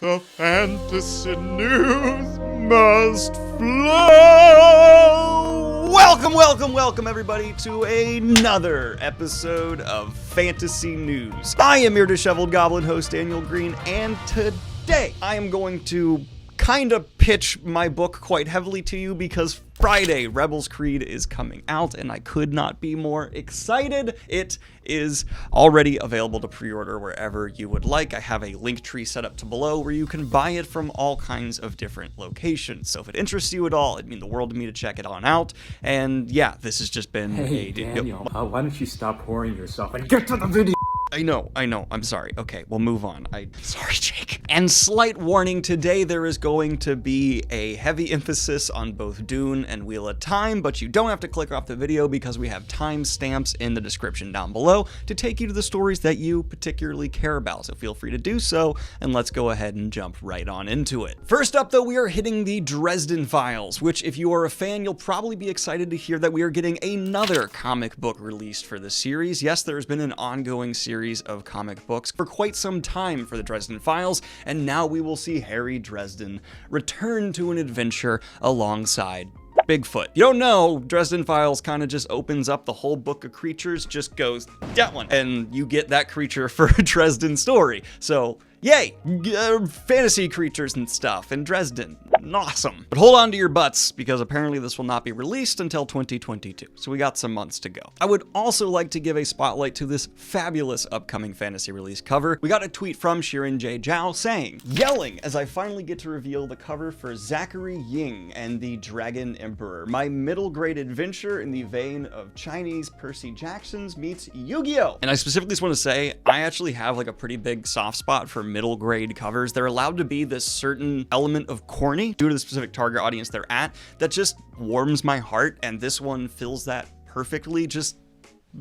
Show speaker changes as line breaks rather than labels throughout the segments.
The fantasy news must flow! Welcome everybody to another episode of Fantasy News. I am your disheveled goblin host, Daniel Greene, and today I am going to kind of pitch my book quite heavily to you because Friday, Rebels Creed is coming out, and I could not be more excited. It is already available to pre-order wherever you would like. I have a link tree set up to below where you can buy it from all kinds of different locations. So if it interests you at all, it'd mean the world to me to check it on out. And yeah, this has just been
Daniel, why don't you stop whoring yourself and get to the video?
I know. I'm sorry. Okay, we'll move on. Sorry, Jake. And slight warning, today there is going to be a heavy emphasis on both Dune and Wheel of Time, but you don't have to click off the video because we have timestamps in the description down below to take you to the stories that you particularly care about. So feel free to do so, and let's go ahead and jump right on into it. First up, though, we are hitting the Dresden Files, which if you are a fan, you'll probably be excited to hear that we are getting another comic book released for the series. Yes, there has been an ongoing series of comic books for quite some time for the Dresden Files, and now we will see Harry Dresden return to an adventure alongside Bigfoot. You don't know, Dresden Files kind of just opens up the whole book of creatures, just goes, that one, and you get that creature for a Dresden story. So, yay! Fantasy creatures and stuff in Dresden. Awesome. But hold on to your butts, because apparently this will not be released until 2022, so we got some months to go. I would also like to give a spotlight to this fabulous upcoming fantasy release cover. We got a tweet from Shirin J. Zhao saying, "Yelling as I finally get to reveal the cover for Zachary Ying and the Dragon Emperor, my middle grade adventure in the vein of Chinese Percy Jackson's meets Yu-Gi-Oh!" And I specifically just want to say, I actually have like a pretty big soft spot for middle grade covers. They're allowed to be this certain element of corny due to the specific target audience they're at that just warms my heart, and this one fills that perfectly. Just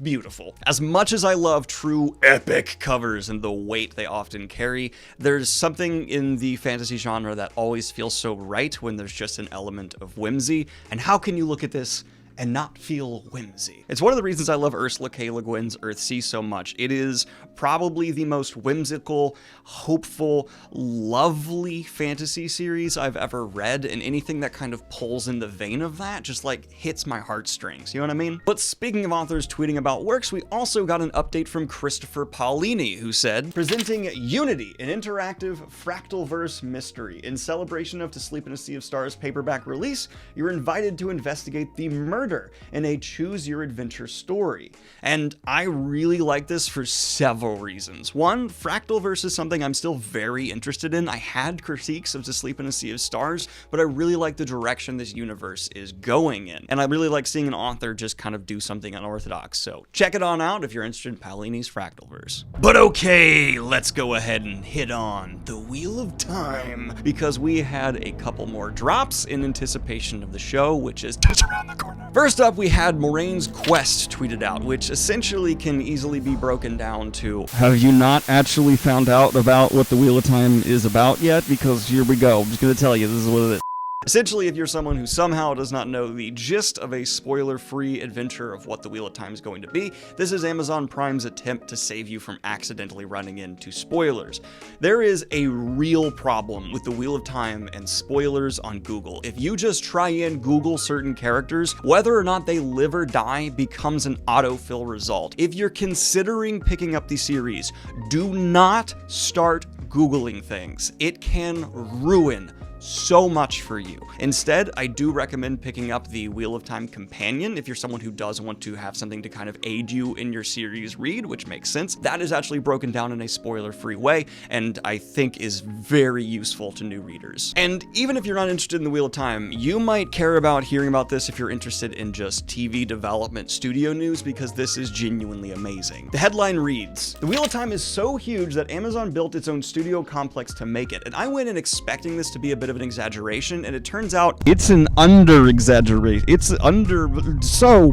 beautiful. As much as I love true epic covers and the weight they often carry, there's something in the fantasy genre that always feels so right when there's just an element of whimsy. And how can you look at this and not feel whimsy? It's one of the reasons I love Ursula K. Le Guin's Earthsea so much. It is probably the most whimsical, hopeful, lovely fantasy series I've ever read, and anything that kind of pulls in the vein of that just like hits my heartstrings, you know what I mean? But speaking of authors tweeting about works, we also got an update from Christopher Paolini, who said, "Presenting Unity, an interactive fractal-verse mystery. In celebration of To Sleep in a Sea of Stars paperback release, you're invited to investigate the murder in a choose-your-adventure story." And I really like this for several reasons. One, Fractalverse is something I'm still very interested in. I had critiques of To Sleep in a Sea of Stars, but I really like the direction this universe is going in. And I really like seeing an author just kind of do something unorthodox. So check it on out if you're interested in Paolini's Fractalverse. But okay, let's go ahead and hit on the Wheel of Time, because we had a couple more drops in anticipation of the show, which is just around the corner. First up, we had Moiraine's Quest tweeted out, which essentially can easily be broken down to, have you not actually found out about what the Wheel of Time is about yet? Because here we go. I'm just going to tell you, this is what it is. Essentially, if you're someone who somehow does not know the gist of a spoiler-free adventure of what the Wheel of Time is going to be, this is Amazon Prime's attempt to save you from accidentally running into spoilers. There is a real problem with the Wheel of Time and spoilers on Google. If you just try and Google certain characters, whether or not they live or die becomes an autofill result. If you're considering picking up the series, do not start Googling things. It can ruin so much for you. Instead, I do recommend picking up the Wheel of Time Companion if you're someone who does want to have something to kind of aid you in your series read, which makes sense. That is actually broken down in a spoiler-free way, and I think is very useful to new readers. And even if you're not interested in the Wheel of Time, you might care about hearing about this if you're interested in just TV development studio news, because this is genuinely amazing. The headline reads, "The Wheel of Time is so huge that Amazon built its own studio complex to make it," and I went in expecting this to be a bit of an exaggeration, and it turns out it's an under-exaggeration.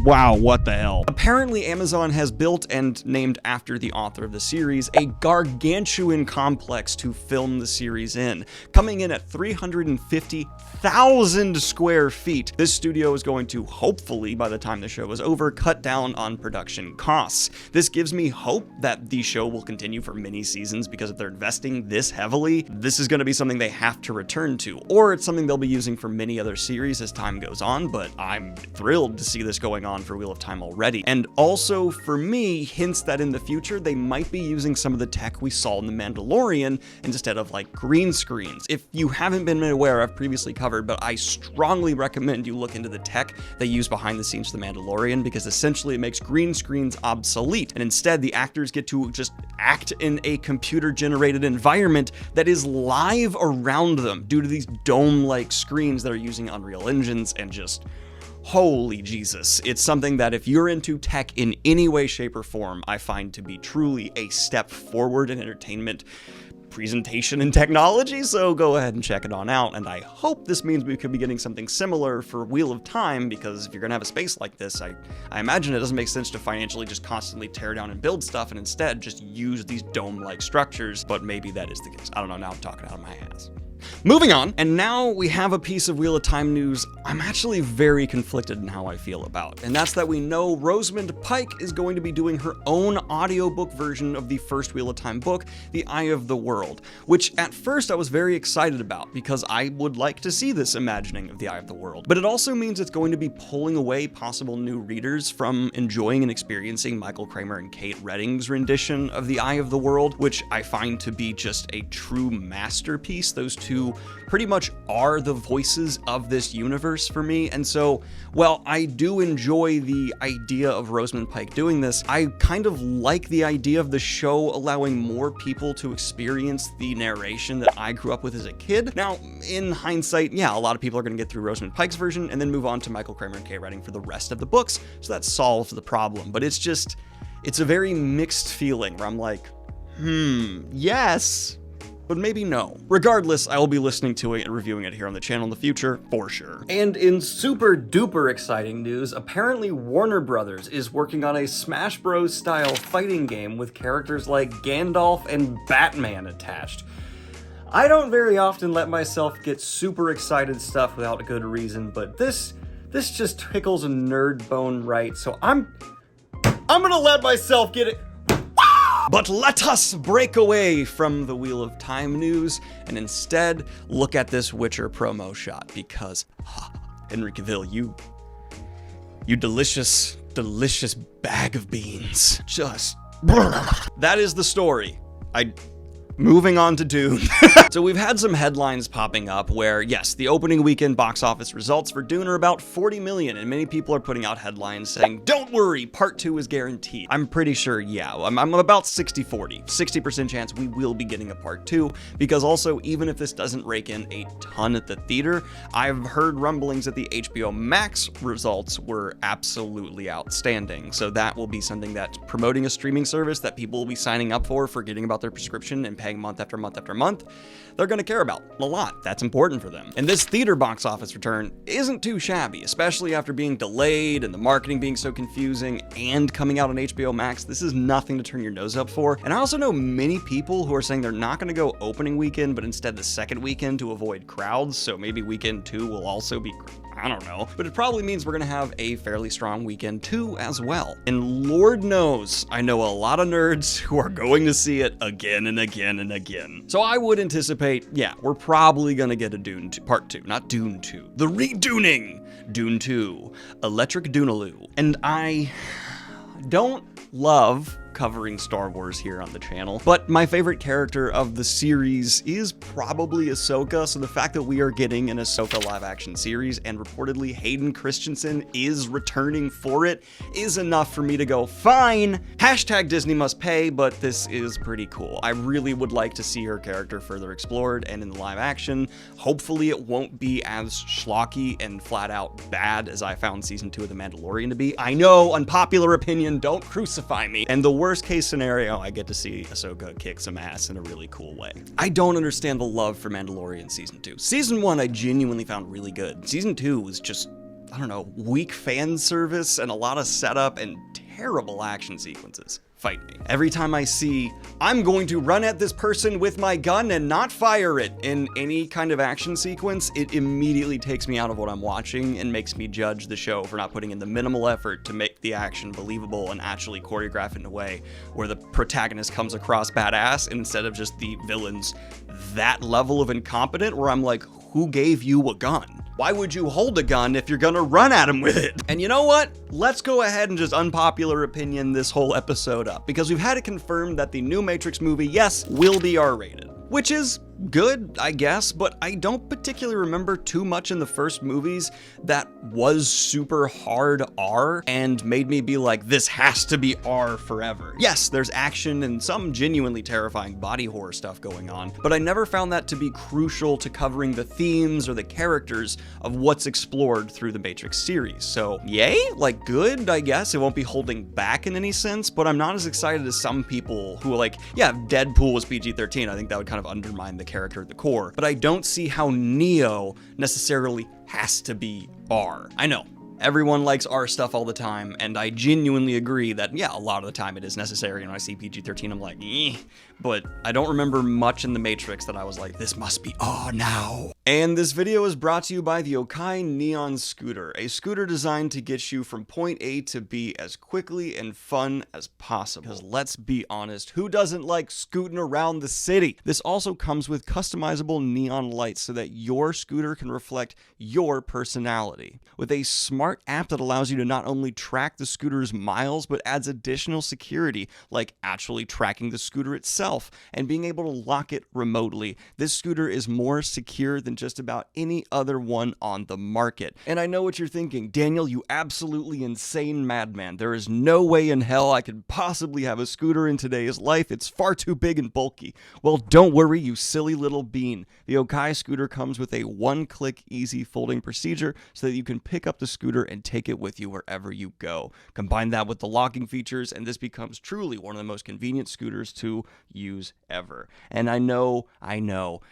Wow, what the hell? Apparently, Amazon has built and named after the author of the series a gargantuan complex to film the series in, coming in at 350,000 square feet. This studio is going to, hopefully, by the time the show is over, cut down on production costs. This gives me hope that the show will continue for many seasons, because if they're investing this heavily, this is going to be something they have to return to, or it's something they'll be using for many other series as time goes on, but I'm thrilled to see this going on for Wheel of Time already. And also, for me, hints that in the future, they might be using some of the tech we saw in The Mandalorian instead of like green screens. If you haven't been aware, I've previously covered, but I strongly recommend you look into the tech they use behind the scenes for The Mandalorian, because essentially it makes green screens obsolete, and instead the actors get to just act in a computer-generated environment that is live around them due to these dome-like screens that are using Unreal engines, and just holy Jesus. It's something that if you're into tech in any way, shape, or form, I find to be truly a step forward in entertainment presentation and technology, so go ahead and check it on out, and I hope this means we could be getting something similar for Wheel of Time, because if you're gonna have a space like this, I imagine it doesn't make sense to financially just constantly tear down and build stuff, and instead just use these dome-like structures, but maybe that is the case. I don't know, now I'm talking out of my ass. Moving on, and now we have a piece of Wheel of Time news I'm actually very conflicted in how I feel about, and that's that we know Rosamund Pike is going to be doing her own audiobook version of the first Wheel of Time book, The Eye of the World, which at first I was very excited about, because I would like to see this imagining of The Eye of the World, but it also means it's going to be pulling away possible new readers from enjoying and experiencing Michael Kramer and Kate Redding's rendition of The Eye of the World, which I find to be just a true masterpiece. Those two pretty much are the voices of this universe for me, and so, while I do enjoy the idea of Rosamund Pike doing this, I kind of like the idea of the show allowing more people to experience the narration that I grew up with as a kid. Now, in hindsight, yeah, a lot of people are going to get through Rosamund Pike's version and then move on to Michael Kramer and Kate Redding for the rest of the books, so that solves the problem, but it's a very mixed feeling where I'm like, yes, but maybe no. Regardless, I will be listening to it and reviewing it here on the channel in the future, for sure. And in super duper exciting news, apparently Warner Brothers is working on a Smash Bros. Style fighting game with characters like Gandalf and Batman attached. I don't very often let myself get super excited stuff without a good reason, but this just tickles a nerd bone right, so I'm gonna let myself get it. But let us break away from the Wheel of Time news and instead look at this Witcher promo shot, because Henry Cavill, you delicious, delicious bag of beans. Just that is the story. Moving on to Dune. So we've had some headlines popping up where, yes, the opening weekend box office results for Dune are about 40 million, and many people are putting out headlines saying, don't worry, part 2 is guaranteed. I'm pretty sure, yeah, I'm about 60-40, 60% chance we will be getting a part 2, because also, even if this doesn't rake in a ton at the theater, I've heard rumblings that the HBO Max results were absolutely outstanding, so that will be something that's promoting a streaming service that people will be signing up for, forgetting about their prescription and paying month after month after month. They're going to care about a lot. That's important for them. And this theater box office return isn't too shabby, especially after being delayed and the marketing being so confusing and coming out on HBO Max. This is nothing to turn your nose up for. And I also know many people who are saying they're not going to go opening weekend, but instead the second weekend to avoid crowds. So maybe weekend 2 will also be, I don't know, but it probably means we're going to have a fairly strong weekend 2 as well. And Lord knows, I know a lot of nerds who are going to see it again and again and again. So I would anticipate, yeah, we're probably going to get a Dune 2, part 2, not Dune 2. The Reduning Dune 2, Electric Doonaloo. And I don't love covering Star Wars here on the channel, but my favorite character of the series is probably Ahsoka, so the fact that we are getting an Ahsoka live-action series and reportedly Hayden Christensen is returning for it is enough for me to go, fine, hashtag Disney must pay, but this is pretty cool. I really would like to see her character further explored, and in the live action, hopefully it won't be as schlocky and flat-out bad as I found Season 2 of The Mandalorian to be. I know, unpopular opinion, don't crucify me, and the worst worst case scenario, I get to see Ahsoka kick some ass in a really cool way. I don't understand the love for Mandalorian Season 2. Season 1 I genuinely found really good. Season 2 was just, I don't know, weak fan service and a lot of setup and terrible action sequences. Fight me. Every time I see, I'm going to run at this person with my gun and not fire it in any kind of action sequence, it immediately takes me out of what I'm watching and makes me judge the show for not putting in the minimal effort to make the action believable and actually choreograph it in a way where the protagonist comes across badass instead of just the villains that level of incompetent where I'm like, who gave you a gun? Why would you hold a gun if you're gonna run at him with it? And you know what? Let's go ahead and just unpopular opinion this whole episode up, because we've had it confirmed that the new Matrix movie, yes, will be R-rated. Which is good, I guess, but I don't particularly remember too much in the first movies that was super hard R and made me be like, this has to be R forever. Yes, there's action and some genuinely terrifying body horror stuff going on, but I never found that to be crucial to covering the themes or the characters of what's explored through the Matrix series. So, yay? Like, good, I guess. It won't be holding back in any sense, but I'm not as excited as some people who are like, yeah, if Deadpool was PG-13, I think that would kind of undermine the character at the core, but I don't see how Neo necessarily has to be R. I know, everyone likes R stuff all the time, and I genuinely agree that, yeah, a lot of the time it is necessary, and when I see PG-13, I'm like, eh, but I don't remember much in The Matrix that I was like, this must be R now. And this video is brought to you by the Okai Neon Scooter, a scooter designed to get you from point A to B as quickly and fun as possible. Because let's be honest, who doesn't like scooting around the city? This also comes with customizable neon lights so that your scooter can reflect your personality. With a smart app that allows you to not only track the scooter's miles, but adds additional security, like actually tracking the scooter itself and being able to lock it remotely. This scooter is more secure than just about any other one on the market. And I know what you're thinking, Daniel, you absolutely insane madman. There is no way in hell I could possibly have a scooter in today's life. It's far too big and bulky. Well, don't worry, you silly little bean. The Okai scooter comes with a one-click easy folding procedure so that you can pick up the scooter and take it with you wherever you go. Combine that with the locking features, and this becomes truly one of the most convenient scooters to use ever. And I know,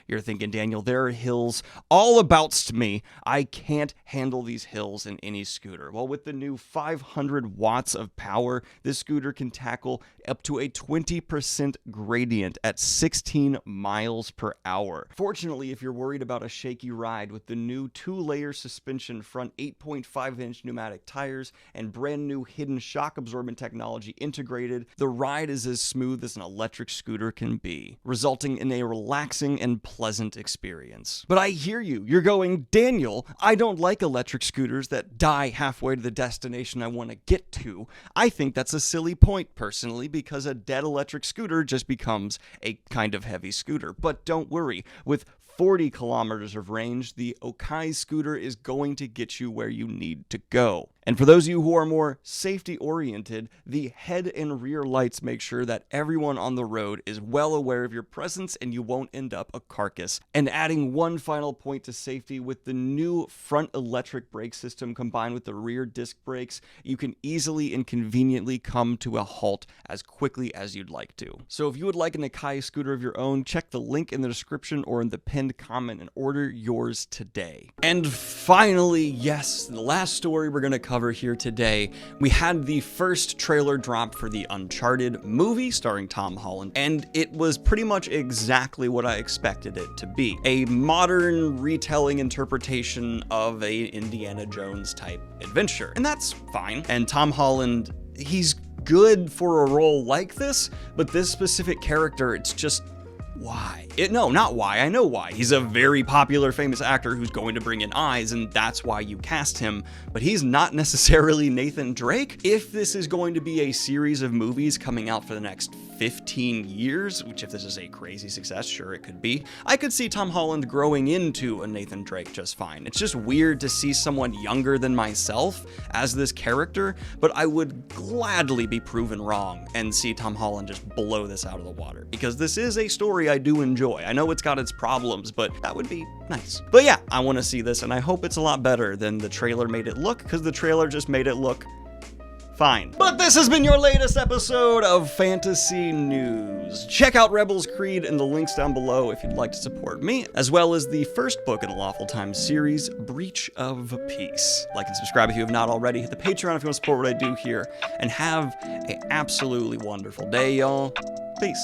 you're thinking, Daniel, there are hills all abouts me. I can't handle these hills in any scooter. Well, with the new 500 watts of power, this scooter can tackle up to a 20% gradient at 16 miles per hour. Fortunately, if you're worried about a shaky ride, with the new 2-layer suspension, front 8.5-inch pneumatic tires, and brand new hidden shock absorbent technology integrated, the ride is as smooth as an electric scooter can be, resulting in a relaxing and pleasant experience. But I hear you. You're going, Daniel, I don't like electric scooters that die halfway to the destination I want to get to. I think that's a silly point, personally, because a dead electric scooter just becomes a kind of heavy scooter. But don't worry, with 40 kilometers of range, the Okai scooter is going to get you where you need to go. And for those of you who are more safety-oriented, the head and rear lights make sure that everyone on the road is well aware of your presence and you won't end up a carcass. And adding one final point to safety, with the new front electric brake system combined with the rear disc brakes, you can easily and conveniently come to a halt as quickly as you'd like to. So if you would like an Okai scooter of your own, check the link in the description or in the pinned comment and order yours today. And finally, yes, the last story we're going to cover here today, we had the first trailer drop for the Uncharted movie starring Tom Holland, and it was pretty much exactly what I expected it to be. A modern retelling interpretation of a Indiana Jones type adventure. And that's fine. And Tom Holland, he's good for a role like this, but this specific character, it's just, why? No, not why. I know why. He's a very popular, famous actor who's going to bring in eyes, and that's why you cast him. But he's not necessarily Nathan Drake. If this is going to be a series of movies coming out for the next 15 years, which if this is a crazy success, sure it could be, I could see Tom Holland growing into a Nathan Drake just fine. It's just weird to see someone younger than myself as this character, but I would gladly be proven wrong and see Tom Holland just blow this out of the water, because this is a story I do enjoy. I know it's got its problems, but that would be nice. But yeah, I want to see this, and I hope it's a lot better than the trailer made it look, because the trailer just made it look Fine. But this has been your latest episode of Fantasy News. Check out Rebels Creed in the links down below if you'd like to support me, as well as the first book in the Lawful Times series, Breach of Peace. Like and subscribe if you have not already. Hit the Patreon if you want to support what I do here. And have an absolutely wonderful day, y'all. Peace.